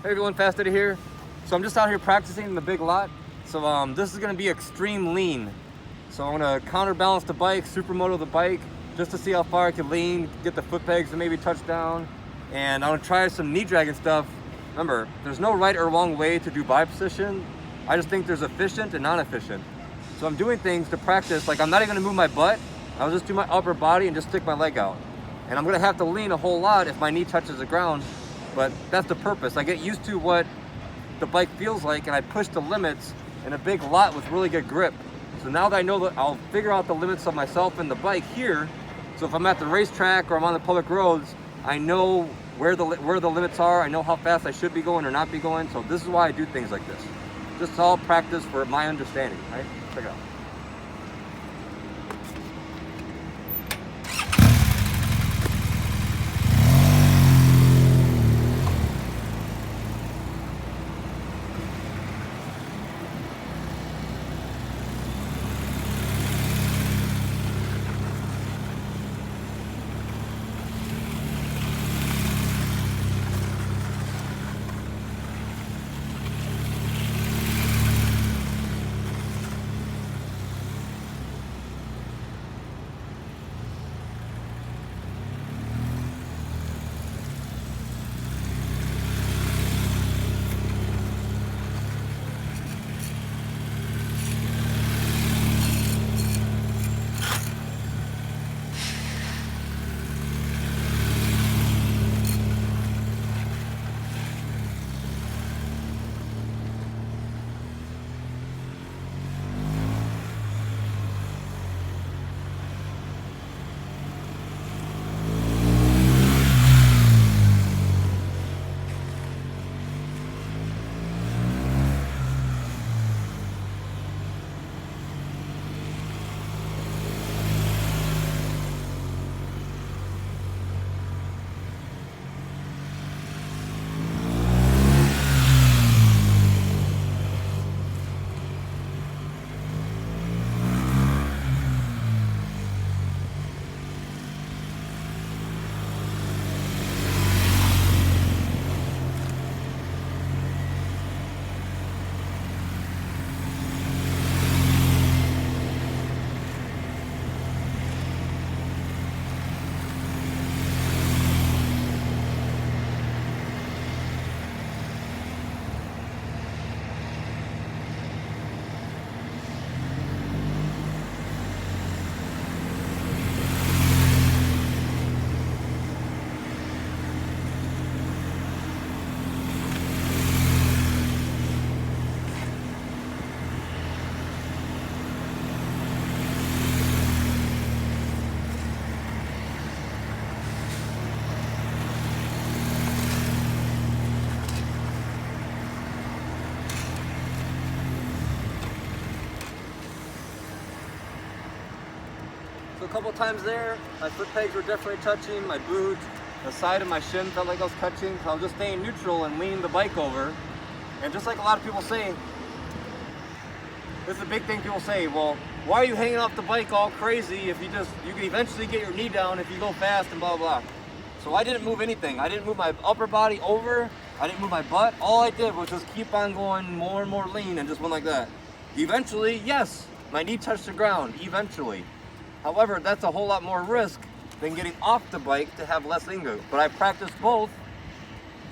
Hey everyone, Fast Eddie here. So I'm just out here practicing in the big lot. So this is gonna be extreme lean. So I'm gonna counterbalance the bike, supermoto the bike, just to see how far I can lean, get the foot pegs to maybe touch down. And I'm gonna try some knee dragging stuff. Remember, there's no right or wrong way to do bike position. I just think there's efficient and non-efficient. So I'm doing things to practice, like I'm not even gonna move my butt. I'll just do my upper body and just stick my leg out. And I'm gonna have to lean a whole lot if my knee touches the ground. But that's the purpose. I get used to what the bike feels like and I push the limits in a big lot with really good grip. So now that I know that, I'll figure out the limits of myself and the bike here. So if I'm at the racetrack or I'm on the public roads, I know where the limits are. I know how fast I should be going or not be going. So this is why I do things like this. Just all practice for my understanding, right? Check it out. So a couple times there, my foot pegs were definitely touching, my boot, the side of my shin felt like I was touching, so I was just staying neutral and leaning the bike over. And just like a lot of people say, this is a big thing people say, well, why are you hanging off the bike all crazy if you can eventually get your knee down if you go fast and blah, blah. So I didn't move anything. I didn't move my upper body over, I didn't move my butt. All I did was just keep on going more and more lean and just went like that. Eventually, yes, my knee touched the ground, eventually. However, that's a whole lot more risk than getting off the bike to have less ingo. But I practice both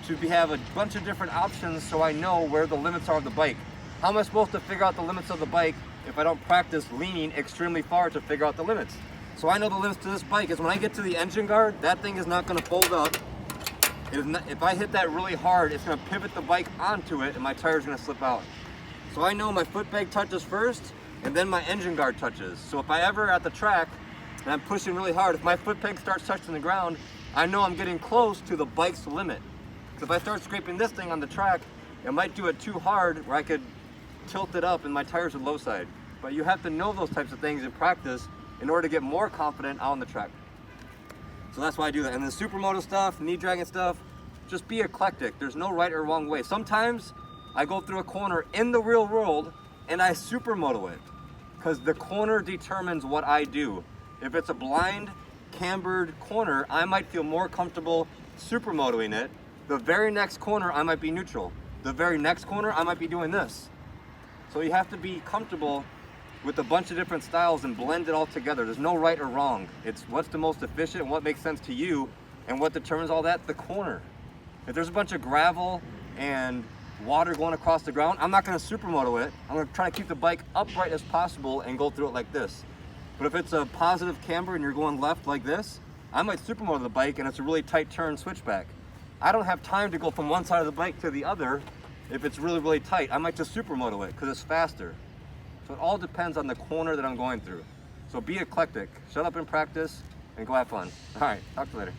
to have a bunch of different options so I know where the limits are of the bike. How am I supposed to figure out the limits of the bike if I don't practice leaning extremely far to figure out the limits? So I know the limits to this bike is when I get to the engine guard, that thing is not gonna fold up. If I hit that really hard, it's gonna pivot the bike onto it and my tire's gonna slip out. So I know my foot peg touches first, and then my engine guard touches. So if I ever at the track and I'm pushing really hard, if my foot peg starts touching the ground, I know I'm getting close to the bike's limit. So if I start scraping this thing on the track, it might do it too hard where I could tilt it up and my tires are low side. But you have to know those types of things in practice in order to get more confident out on the track. So that's why I do that. And then supermoto stuff, knee dragging stuff, just be eclectic. There's no right or wrong way. Sometimes I go through a corner in the real world and I supermoto it because the corner determines what I do. If it's a blind, cambered corner, I might feel more comfortable supermotoing it The very next corner, I might be neutral. The very next corner, I might be doing this. So you have to be comfortable with a bunch of different styles and blend it all together. There's no right or wrong. It's what's the most efficient and what makes sense to you, and what determines all that, the corner. If there's a bunch of gravel and water going across the ground, I'm not gonna supermoto it. I'm gonna try to keep the bike upright as possible and go through it like this. But if it's a positive camber and you're going left like this, I might supermoto the bike and it's a really tight turn switchback. I don't have time to go from one side of the bike to the other if it's really, really tight. I might just supermoto it because it's faster. So it all depends on the corner that I'm going through. So be eclectic, shut up and practice, and go have fun. All right, talk to you later.